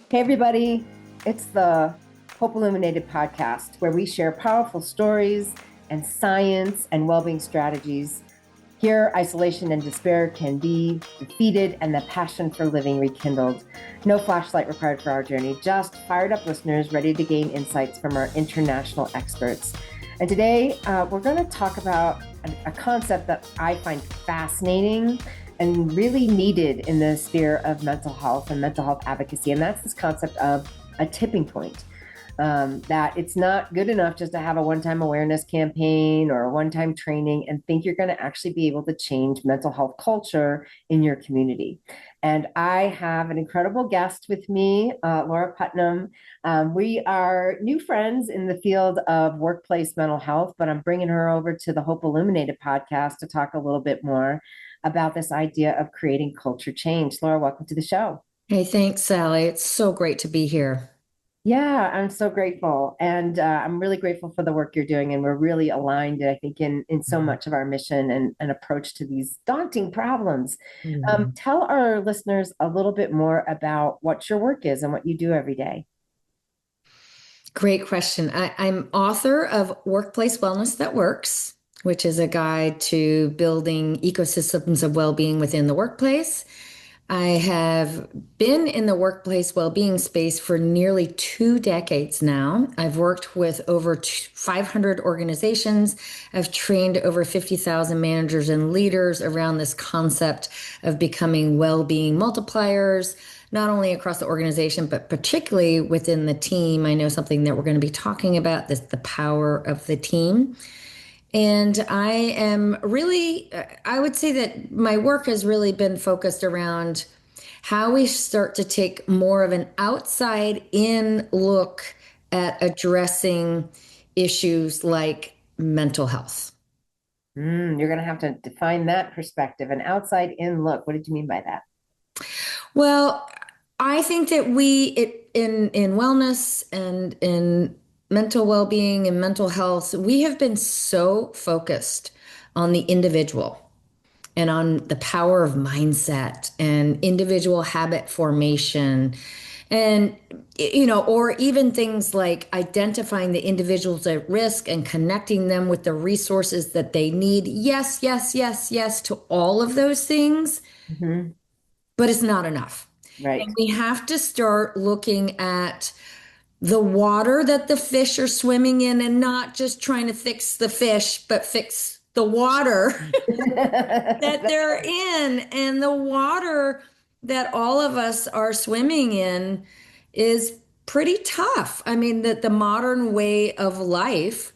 Hey, everybody. It's the Hope Illuminated podcast where we share powerful stories and science and well-being strategies. Here, isolation and despair can be defeated and the passion for living rekindled. No flashlight required for our journey, just fired up listeners ready to gain insights from our international experts. And today, we're going to talk about a concept that I find fascinating and really needed in the sphere of mental health and mental health advocacy. And that's this concept of a tipping point. That it's not good enough just to have a one-time awareness campaign or a one-time training and think you're going to actually be able to change mental health culture in your community. And I have an incredible guest with me, Laura Putnam. We are new friends in the field of workplace mental health, but I'm bringing her over to the Hope Illuminated podcast to talk a little bit more about this idea of creating culture change. Laura, welcome to the show. Hey, thanks, Sally. It's so great to be here. Yeah, I'm so grateful. And I'm really grateful for the work you're doing. And we're really aligned, I think, in so much of our mission and approach to these daunting problems. Mhm. Tell our listeners a little bit more about what your work is and what you do every day. Great question. I'm author of Workplace Wellness That Works, which is a guide to building ecosystems of well-being within the workplace. I have been in the workplace well-being space for nearly 2 decades now. I've worked with over 500 organizations. I've trained over 50,000 managers and leaders around this concept of becoming well-being multipliers, not only across the organization, but particularly within the team. I know something that we're going to be talking about, this, the power of the team. And I am really, I would say that my work has really been focused around how we start to take more of an outside in look at addressing issues like mental health. You're going to have to define that perspective, an outside in look. What did you mean by that? Well, I think that in wellness and in mental well-being and mental health, we have been so focused on the individual and on the power of mindset and individual habit formation and or even things like identifying the individuals at risk and connecting them with the resources that they need. Yes, yes, yes, yes to all of those things, Hmm. but it's not enough. Right. And we have to start looking at the water that the fish are swimming in and not just trying to fix the fish, but fix the water that they're in. And the water that all of us are swimming in is pretty tough. I mean, that the modern way of life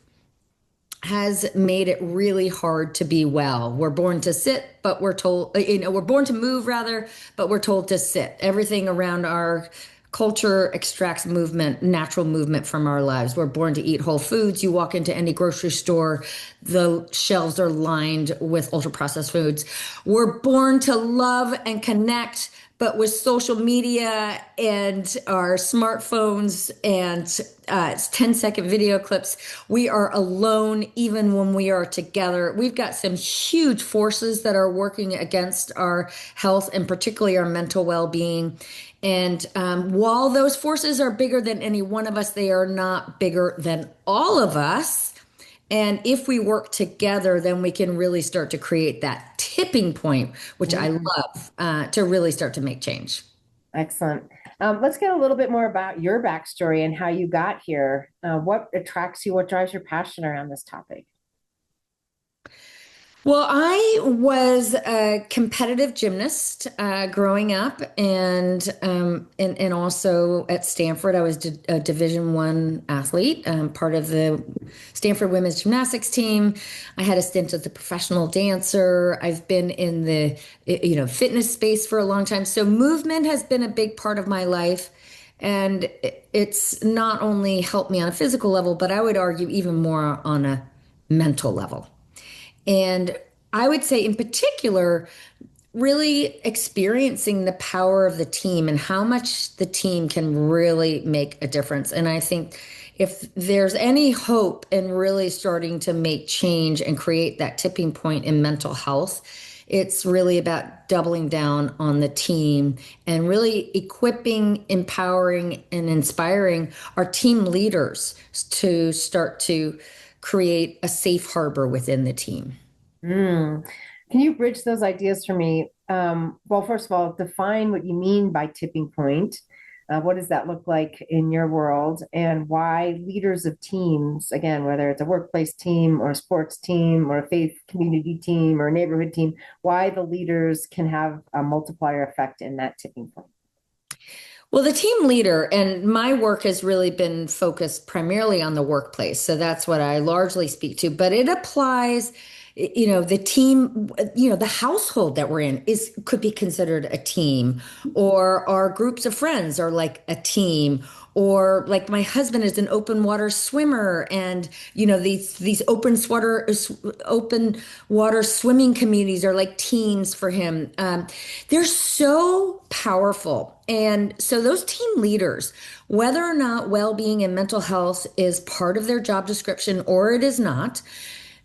has made it really hard to be well. We're born to sit, but we're told, we're born to move rather, but we're told to sit. Everything around our culture extracts movement, natural movement from our lives. We're born to eat whole foods. You walk into any grocery store, the shelves are lined with ultra processed foods. We're born to love and connect, but with social media and our smartphones and 10-second video clips, we are alone even when we are together. We've got some huge forces that are working against our health and particularly our mental well-being. And while those forces are bigger than any one of us, they are not bigger than all of us. And if we work together, then we can really start to create that tipping point, which I Mm, love, to really start to make change. excellent. Let's get a little bit more about your backstory and how you got here. What attracts you? What drives your passion around this topic? Well, I was a competitive gymnast growing up, and also at Stanford, I was a Division I athlete, part of the Stanford women's gymnastics team. I had a stint as a professional dancer. I've been in the fitness space for a long time, so movement has been a big part of my life. And it's not only helped me on a physical level, but I would argue even more on a mental level. And I would say, in particular, really experiencing the power of the team and how much the team can really make a difference. And I think if there's any hope in really starting to make change and create that tipping point in mental health, it's really about doubling down on the team and really equipping, empowering, and inspiring our team leaders to start to create a safe harbor within the team. Mm. Can you bridge those ideas for me? Well, first of all, define what you mean by tipping point. What does that look like in your world? And why leaders of teams, again, whether it's a workplace team or a sports team or a faith community team or a neighborhood team, why the leaders can have a multiplier effect in that tipping point? Well, the team leader and my work has really been focused primarily on the workplace. So that's what I largely speak to, but it applies, the team, the household that we're in is could be considered a team, or our groups of friends are like a team, or like my husband is an open water swimmer, and these open water swimming communities are like teams for him. They're so powerful. And so those team leaders, whether or not well-being and mental health is part of their job description or it is not,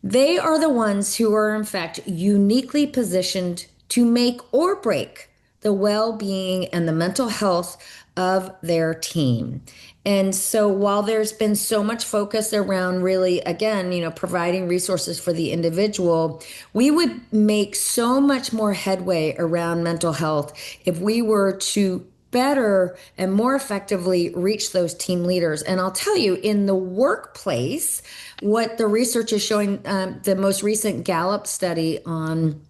they are the ones who are in fact uniquely positioned to make or break the well-being and the mental health of their team. And so while there's been so much focus around really, again, providing resources for the individual, we would make so much more headway around mental health if we were to better and more effectively reach those team leaders. And I'll tell you, in the workplace, what the research is showing, the most recent Gallup study on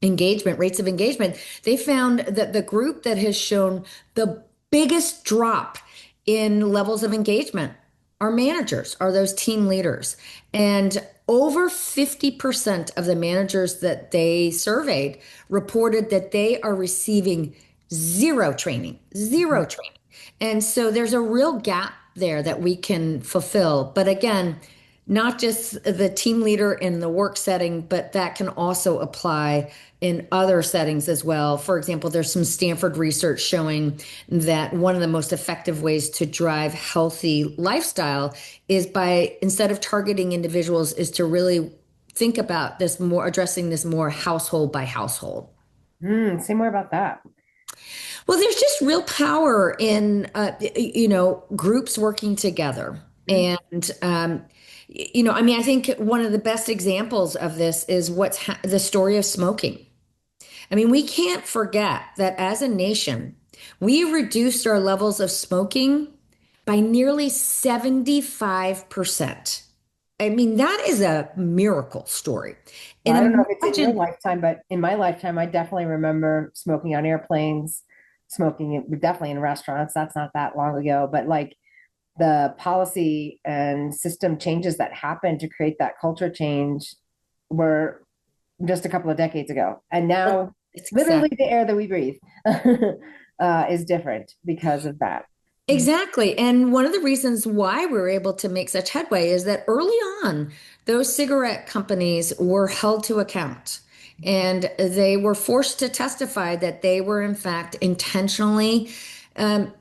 engagement, rates of engagement, they found that the group that has shown the biggest drop in levels of engagement are managers, are those team leaders. And over 50% of the managers that they surveyed reported that they are receiving zero training, zero training. And so there's a real gap there that we can fulfill. But again, not just the team leader in the work setting, but that can also apply in other settings as well. For example, there's some Stanford research showing that one of the most effective ways to drive healthy lifestyle is by, instead of targeting individuals, is to really think about this more, addressing this more household by household. Say more about that. Well, there's just real power in, groups working together. And, I think one of the best examples of this is the story of smoking. I mean, we can't forget that as a nation, we reduced our levels of smoking by nearly 75%. I mean, that is a miracle story. Well, I don't And know if it's in your imagine, lifetime, but in my lifetime, I definitely remember smoking on airplanes, definitely in restaurants. That's not that long ago, but like the policy and system changes that happened to create that culture change were just a couple of decades ago. And now, it's literally, exactly. the air that we breathe is different because of that. Exactly. And one of the reasons why we were able to make such headway is that early on, those cigarette companies were held to account and they were forced to testify that they were, in fact, intentionally um,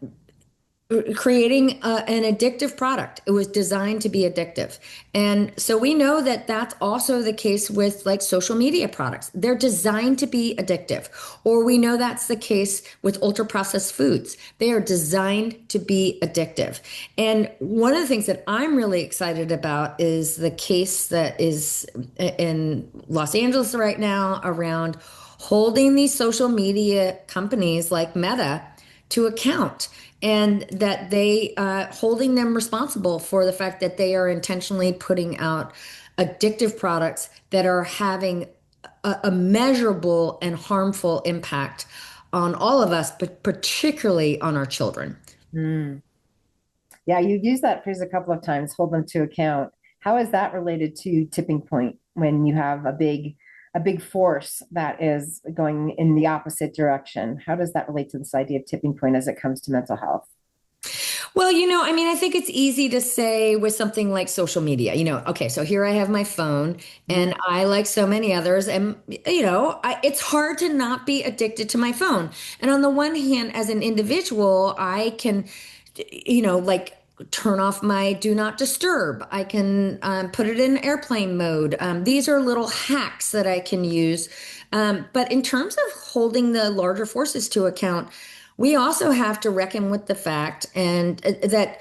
creating an addictive product. It was designed to be addictive. And so we know that that's also the case with like social media products. They're designed to be addictive. Or we know that's the case with ultra processed foods. They are designed to be addictive. And one of the things that I'm really excited about is the case that is in Los Angeles right now around holding these social media companies like Meta to account, and that they holding them responsible for the fact that they are intentionally putting out addictive products that are having a measurable and harmful impact on all of us, but particularly on our children. Mm. Yeah, you used that phrase a couple of times, hold them to account. How is that related to tipping point when you have a big force that is going in the opposite direction? How does that relate to this idea of tipping point as it comes to mental health? Well, I think it's easy to say with something like social media, okay, so here I have my phone and I, like so many others, and, it's hard to not be addicted to my phone. And on the one hand, as an individual, I can, like turn off my do not disturb. I can put it in airplane mode. These are little hacks that I can use. But in terms of holding the larger forces to account, we also have to reckon with the fact and that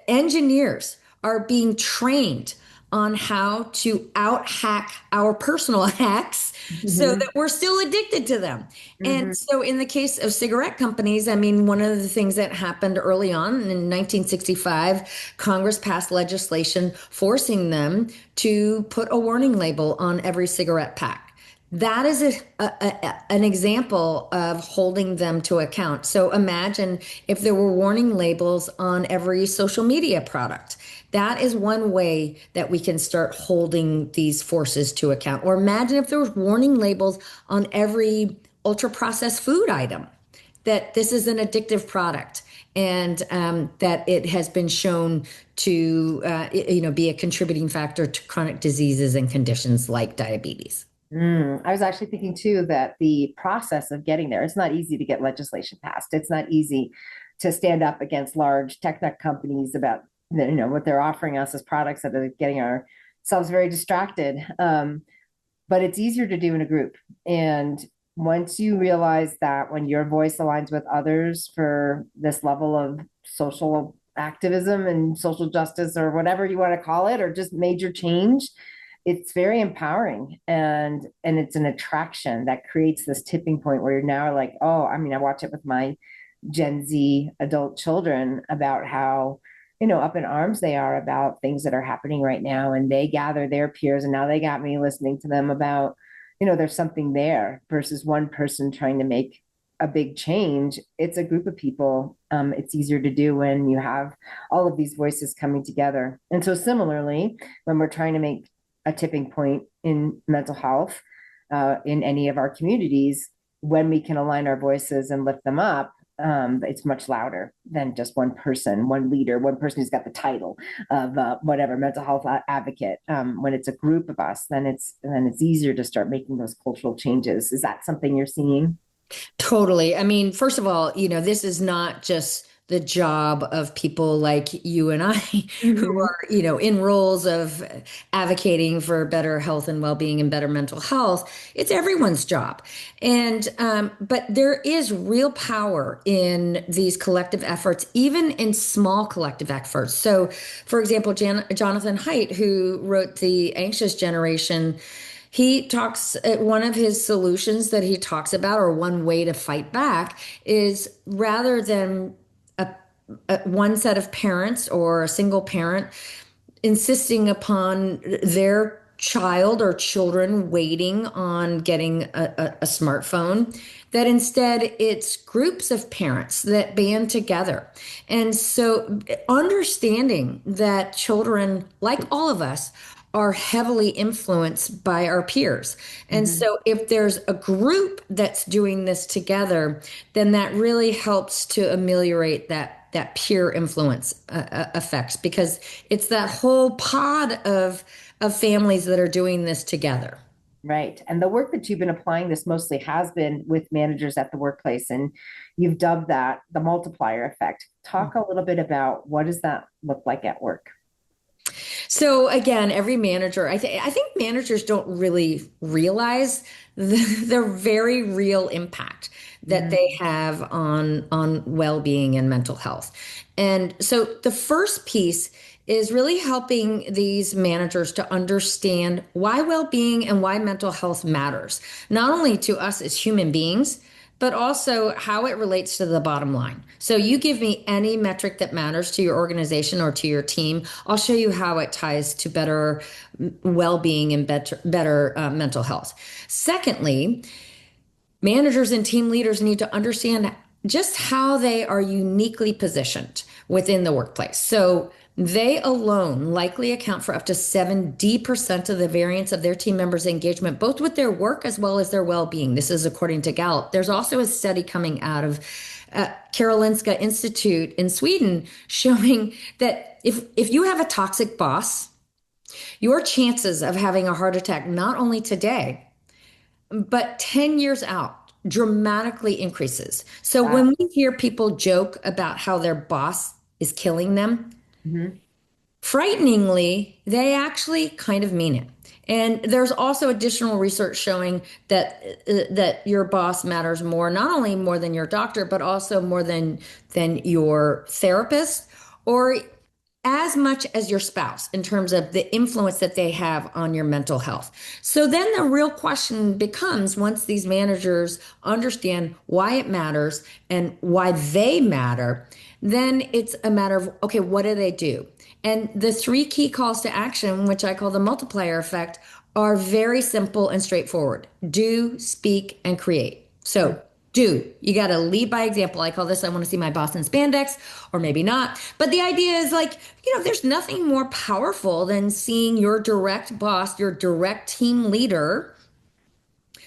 engineers are being trained on how to out hack our personal hacks so Hmm. that we're still addicted to them. Hmm. And so, in the case of cigarette companies, I mean, one of the things that happened early on in 1965, Congress passed legislation forcing them to put a warning label on every cigarette pack. That is an example of holding them to account. So imagine if there were warning labels on every social media product. That is one way that we can start holding these forces to account. Or imagine if there was warning labels on every ultra processed food item that this is an addictive product and that it has been shown to be a contributing factor to chronic diseases and conditions like diabetes. I was actually thinking too that the process of getting there, it's not easy to get legislation passed. It's not easy to stand up against large tech companies about what they're offering us as products that are getting ourselves very distracted. But it's easier to do in a group. And once you realize that when your voice aligns with others for this level of social activism and social justice or whatever you want to call it, or just major change, it's very empowering and it's an attraction that creates this tipping point where you're now like, oh, I mean, I watch it with my Gen Z adult children about how, up in arms they are about things that are happening right now. And they gather their peers. And now they got me listening to them about, there's something there versus one person trying to make a big change. It's a group of people. It's easier to do when you have all of these voices coming together. And so, similarly, when we're trying to make a tipping point in mental health in any of our communities, when we can align our voices and lift them up, it's much louder than just one person, one leader, one person who's got the title of whatever mental health advocate. When it's a group of us, then it's easier to start making those cultural changes. Is that something you're seeing? Totally. I mean, first of all, this is not just the job of people like you and I who Mm-hmm. are, in roles of advocating for better health and well-being and better mental health. It's everyone's job. And but there is real power in these collective efforts, even in small collective efforts. So, for example, Jonathan Haidt, who wrote The Anxious Generation, he talks, one of his solutions that he talks about, or one way to fight back, is rather than one set of parents or a single parent insisting upon their child or children waiting on getting a smartphone, that instead it's groups of parents that band together. And so understanding that children, like all of us, are heavily influenced by our peers. And Mm-hmm. so if there's a group that's doing this together, then that really helps to ameliorate that peer influence effects, because it's that whole pod of families that are doing this together. Right. And the work that you've been applying this mostly has been with managers at the workplace, and you've dubbed that the multiplier effect. Talk a little bit about what does that look like at work? So again, every manager, I think managers don't really realize the very real impact that they Mm-hmm. have on well-being and mental health. And so the first piece is really helping these managers to understand why well-being and why mental health matters, not only to us as human beings, but also how it relates to the bottom line. So you give me any metric that matters to your organization or to your team, I'll show you how it ties to better well-being and better mental health. Secondly, managers and team leaders need to understand just how they are uniquely positioned within the workplace. So they alone likely account for up to 70% of the variance of their team members' engagement, both with their work as well as their well-being. This is according to Gallup. There's also a study coming out of Karolinska Institute in Sweden showing that if you have a toxic boss, your chances of having a heart attack not only today, but 10 years out dramatically increases. So Wow. when we hear people joke about how their boss is killing them. Mhm. Frighteningly, they actually kind of mean it. And there's also additional research showing that your boss matters more, not only more than your doctor, but also more than your therapist, or as much as your spouse in terms of the influence that they have on your mental health. So then the real question becomes, once these managers understand why it matters and why they matter, then it's a matter of, okay, what do they do? And the three key calls to action, which I call the multiplier effect, are very simple and straightforward: do, speak, and create. So do. You got to lead by example. I call this, I want to see my boss in spandex, or maybe not. But the idea is like, there's nothing more powerful than seeing your direct boss, your direct team leader,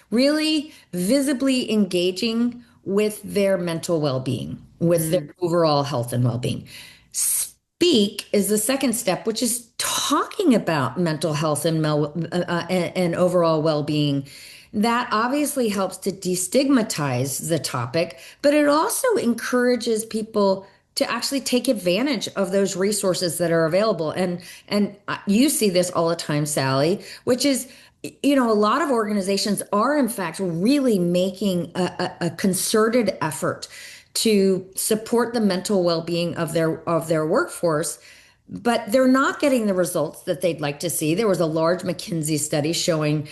really visibly engaging with their mental well-being, with their Mhm. overall health and well-being. Speak is the second step, which is talking about mental health and overall well-being. That obviously helps to destigmatize the topic, but it also encourages people to actually take advantage of those resources that are available. And you see this all the time, Sally, which is, a lot of organizations are in fact really making a concerted effort to support the mental well-being of their workforce, but they're not getting the results that they'd like to see. There was a large McKinsey study showing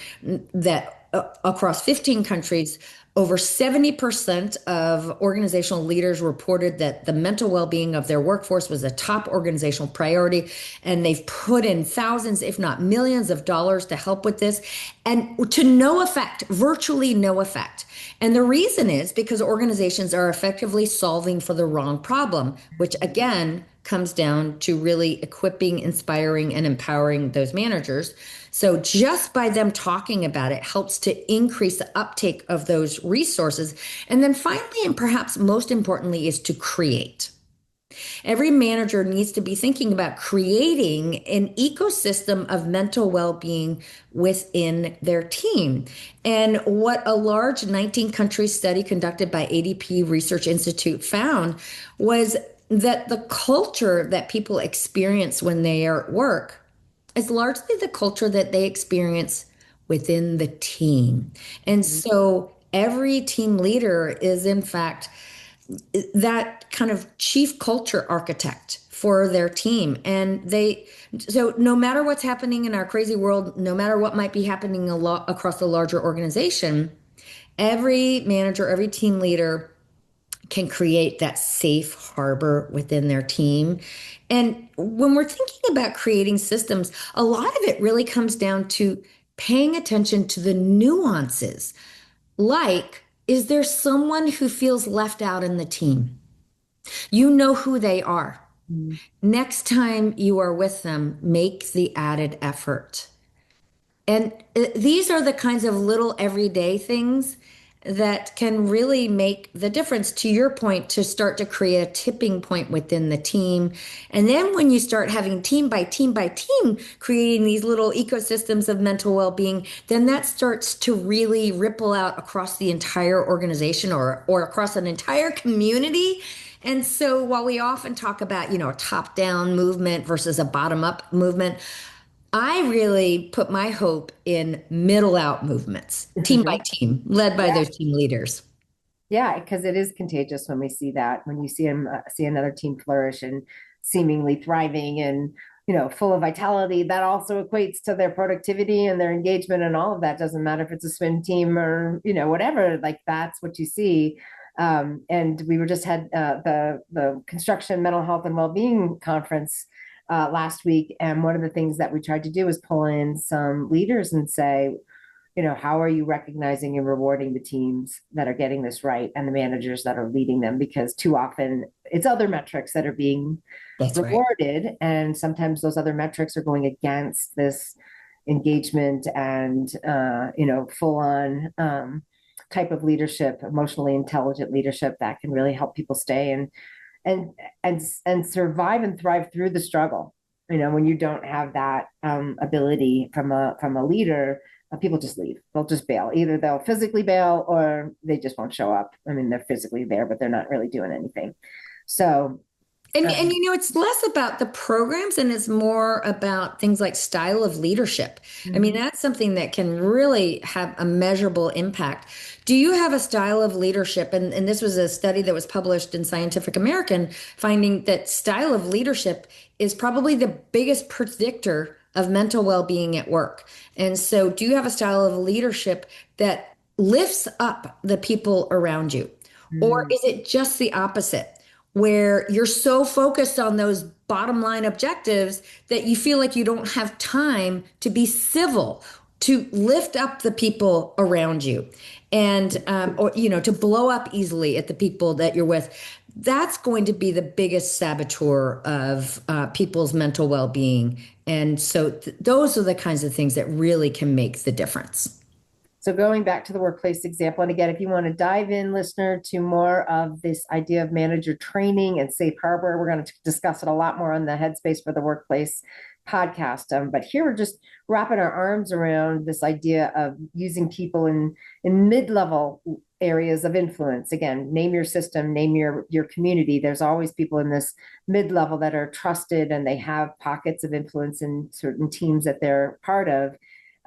that across 15 countries, over 70% of organizational leaders reported that the mental well-being of their workforce was a top organizational priority, and they've put in thousands, if not millions of dollars to help with this, and to no effect, virtually no effect. And the reason is because organizations are effectively solving for the wrong problem, which again comes down to really equipping, inspiring, and empowering those managers. So just by them talking about it helps to increase the uptake of those resources. And then finally, and perhaps most importantly, is to create. Every manager needs to be thinking about creating an ecosystem of mental well-being within their team. And what a large 19 country study conducted by ADP Research Institute found was that the culture that people experience when they are at work is largely the culture that they experience within the team. And so every team leader is, in fact, that kind of chief culture architect for their team. So no matter what's happening in our crazy world, no matter what might be happening a lot across the larger organization, every manager, every team leader can create that safe harbor within their team. And when we're thinking about creating systems, a lot of it really comes down to paying attention to the nuances. Like, is there someone who feels left out in the team? You know who they are. Mhm. Next time you are with them, make the added effort. And these are the kinds of little everyday things that can really make the difference, to your point, to start to create a tipping point within the team. And then when you start having team by team by team creating these little ecosystems of mental well-being, then that starts to really ripple out across the entire organization, or across an entire community. And so while we often talk about, a top-down movement versus a bottom-up movement, I really put my hope in middle out movements, team by team, led by Yeah. those team leaders. Yeah, because it is contagious when we see that, when you see them see another team flourish and seemingly thriving and full of vitality. That also equates to their productivity and their engagement and all of that. Doesn't matter if it's a swim team or whatever. Like that's what you see. And we were just had the construction mental health and well-being conference last week, and one of the things that we tried to do was pull in some leaders and say, how are you recognizing and rewarding the teams that are getting this right and the managers that are leading them? Because too often it's other metrics that are being That's right. rewarded. And sometimes those other metrics are going against this engagement and, full on type of leadership, emotionally intelligent leadership that can really help people stay and, and survive and thrive through the struggle. When you don't have that ability from a leader, people just leave. They'll just bail. Either they'll physically bail or they just won't show up. I mean, they're physically there, but they're not really doing anything. So And it's less about the programs and it's more about things like style of leadership. I mean, Mhm. that's something that can really have a measurable impact. Do you have a style of leadership? And this was a study that was published in Scientific American, finding that style of leadership is probably the biggest predictor of mental well-being at work. And so, do you have a style of leadership that lifts up the people around you? Or Mm. is it just the opposite, where you're so focused on those bottom line objectives that you feel like you don't have time to be civil, to lift up the people around you, and or to blow up easily at the people that you're with? That's going to be the biggest saboteur of people's mental well-being. And so those are the kinds of things that really can make the difference. So going back to the workplace example, and again, if you want to dive in, listener, to more of this idea of manager training and safe harbor, we're going to discuss it a lot more on the Headspace for the Workplace podcast. But here we're just wrapping our arms around this idea of using people in mid-level areas of influence. Again, name your system, name your community. There's always people in this mid-level that are trusted and they have pockets of influence in certain teams that they're part of.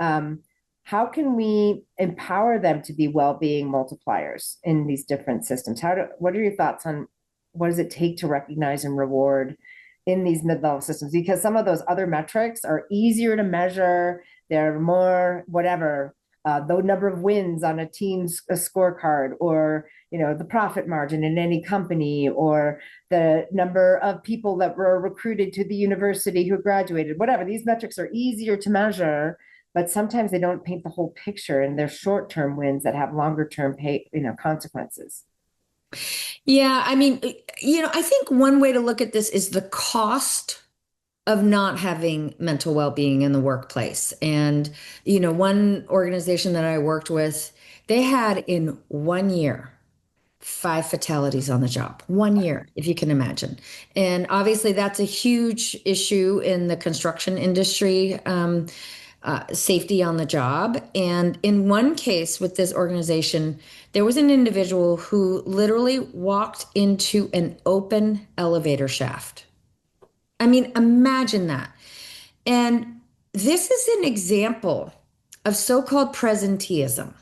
Um, how can we empower them to be well-being multipliers in these different systems? What are your thoughts on what does it take to recognize and reward in these mid-level systems? Because some of those other metrics are easier to measure. They're more whatever, the number of wins on a team's scorecard, or the profit margin in any company, or the number of people that were recruited to the university who graduated, whatever. These metrics are easier to measure, but sometimes they don't paint the whole picture, and they're short-term wins that have longer-term consequences. Yeah, I mean, I think one way to look at this is the cost of not having mental well-being in the workplace. And, one organization that I worked with, they had in 1 year 5 fatalities on the job. 1 year, if you can imagine. And obviously, that's a huge issue in the construction industry. Safety on the job. And in one case with this organization, there was an individual who literally walked into an open elevator shaft. I mean, imagine that. And this is an example of so-called presenteeism,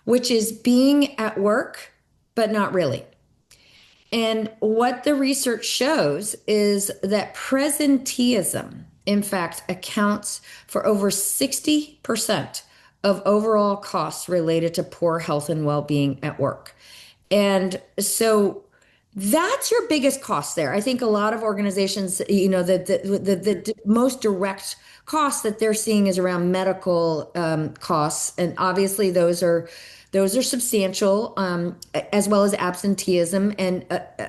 which is being at work, but not really. And what the research shows is that presenteeism, in fact, accounts for over 60% of overall costs related to poor health and well being at work. And so that's your biggest cost there. I think a lot of organizations, the most direct costs that they're seeing is around medical costs, and obviously those are substantial, as well as absenteeism. And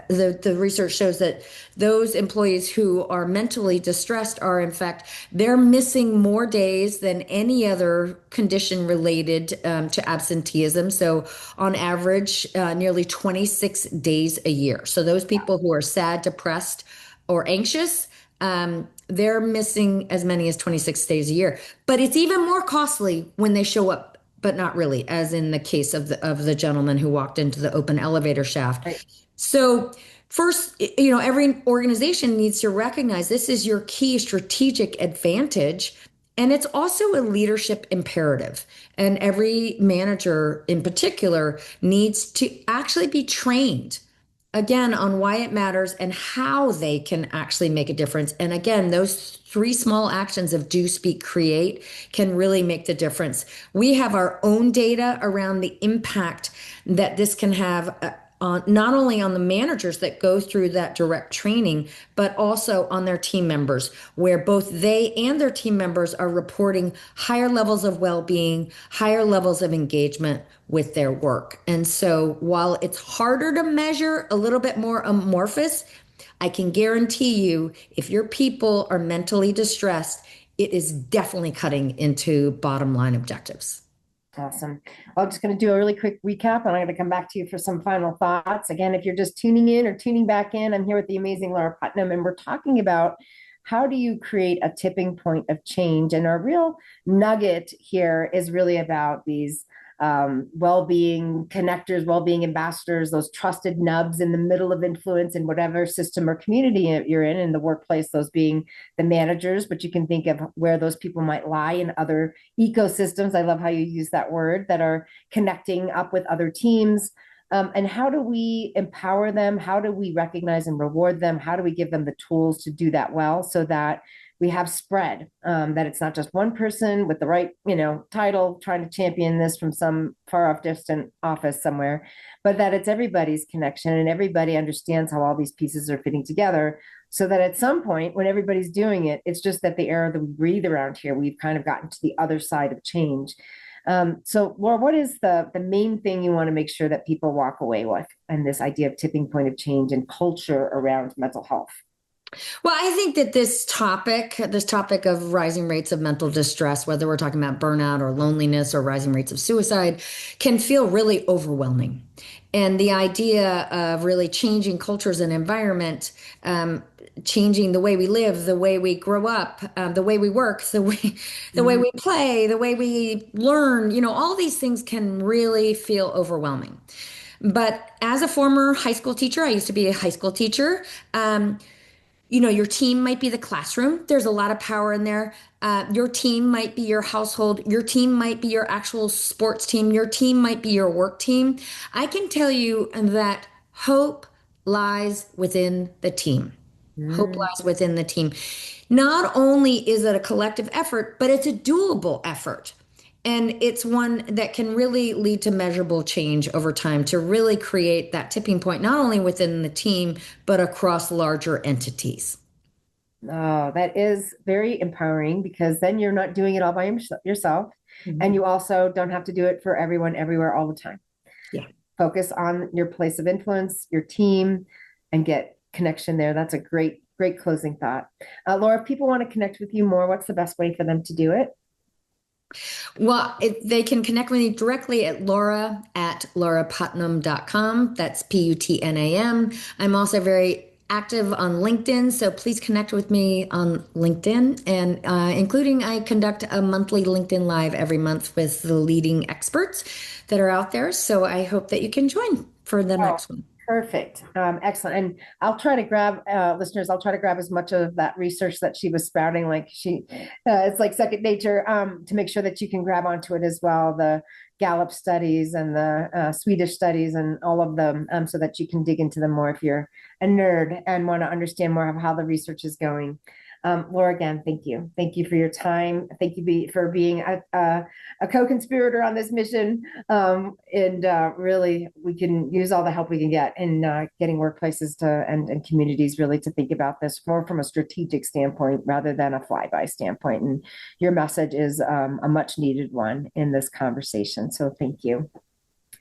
the research shows that those employees who are mentally distressed are, in fact, they're missing more days than any other condition related to absenteeism. So, on average, nearly 26 days a year. So, those people who are sad, depressed, or anxious, they're missing as many as 26 days a year. But it's even more costly when they show up, but not really, as in the case of the gentleman who walked into the open elevator shaft. Right. So first, every organization needs to recognize this is your key strategic advantage. And it's also a leadership imperative. And every manager in particular needs to actually be trained again on why it matters and how they can actually make a difference. And again, those three small actions of do, speak, create can really make the difference. We have our own data around the impact that this can have on not only on the managers that go through that direct training, but also on their team members, where both they and their team members are reporting higher levels of well-being, higher levels of engagement with their work. And so while it's harder to measure, a little bit more amorphous, I can guarantee you, if your people are mentally distressed, it is definitely cutting into bottom line objectives. Awesome. Well, I'm just going to do a really quick recap, and I'm going to come back to you for some final thoughts. Again, if you're just tuning in or tuning back in, I'm here with the amazing Laura Putnam, and we're talking about how do you create a tipping point of change. And our real nugget here is really about these well-being connectors, well-being ambassadors, those trusted nubs in the middle of influence in whatever system or community you're in the workplace, those being the managers, but you can think of where those people might lie in other ecosystems. I love how you use that word, that are connecting up with other teams. And how do we empower them? How do we recognize and reward them? How do we give them the tools to do that well so that we have spread, that it's not just one person with the right, title trying to champion this from some far off distant office somewhere, but that it's everybody's connection and everybody understands how all these pieces are fitting together, so that at some point when everybody's doing it, it's just that the air that we breathe around here, we've kind of gotten to the other side of change. So Laura, what is the main thing you want to make sure that people walk away with and this idea of tipping point of change and culture around mental health? Well, I think that this topic of rising rates of mental distress, whether we're talking about burnout or loneliness or rising rates of suicide, can feel really overwhelming. And the idea of really changing cultures and environment, changing the way we live, the way we grow up, the way we work, the way we play, the way we learn, all these things can really feel overwhelming. But as a former high school teacher, I used to be a high school teacher. Your team might be the classroom. There's a lot of power in there. Your team might be your household. Your team might be your actual sports team. Your team might be your work team. I can tell you that hope lies within the team. Hope lies within the team. Not only is it a collective effort, but it's a doable effort. And it's one that can really lead to measurable change over time to really create that tipping point, not only within the team, but across larger entities. Oh, that is very empowering, because then you're not doing it all by yourself. And you also don't have to do it for everyone, everywhere, all the time. Yeah. Focus on your place of influence, your team, and get connection there. That's a great closing thought. Laura, if people want to connect with you more, what's the best way for them to do it? Well, they can connect with me directly at laura@lauraputnam.com. That's Putnam. I'm also very active on LinkedIn, so please connect with me on LinkedIn, and including I conduct a monthly LinkedIn Live every month with the leading experts that are out there. So I hope that you can join for the next one. Perfect. Excellent. And I'll try to grab, listeners, I'll try to grab as much of that research that she was spouting, it's like second nature, to make sure that you can grab onto it as well. The Gallup studies and the Swedish studies and all of them, so that you can dig into them more if you're a nerd and want to understand more of how the research is going. Laura, again, thank you. Thank you for your time. Thank you for being a co-conspirator on this mission. Really, we can use all the help we can get in getting workplaces and communities really to think about this more from a strategic standpoint rather than a flyby standpoint. And your message is a much needed one in this conversation. So thank you.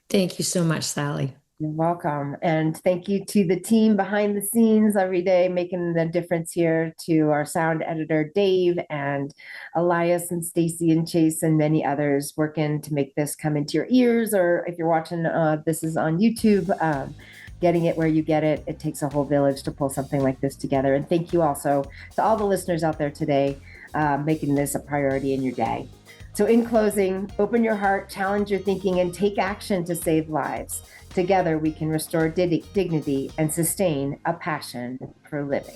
Thank you so much, Sally. You're welcome. And thank you to the team behind the scenes every day, making the difference here, to our sound editor, Dave, and Elias and Stacy and Chase and many others working to make this come into your ears. Or if you're watching, this is on YouTube, getting it where you get it. It takes a whole village to pull something like this together. And thank you also to all the listeners out there today, making this a priority in your day. So in closing, open your heart, challenge your thinking, and take action to save lives. Together, we can restore dignity and sustain a passion for living.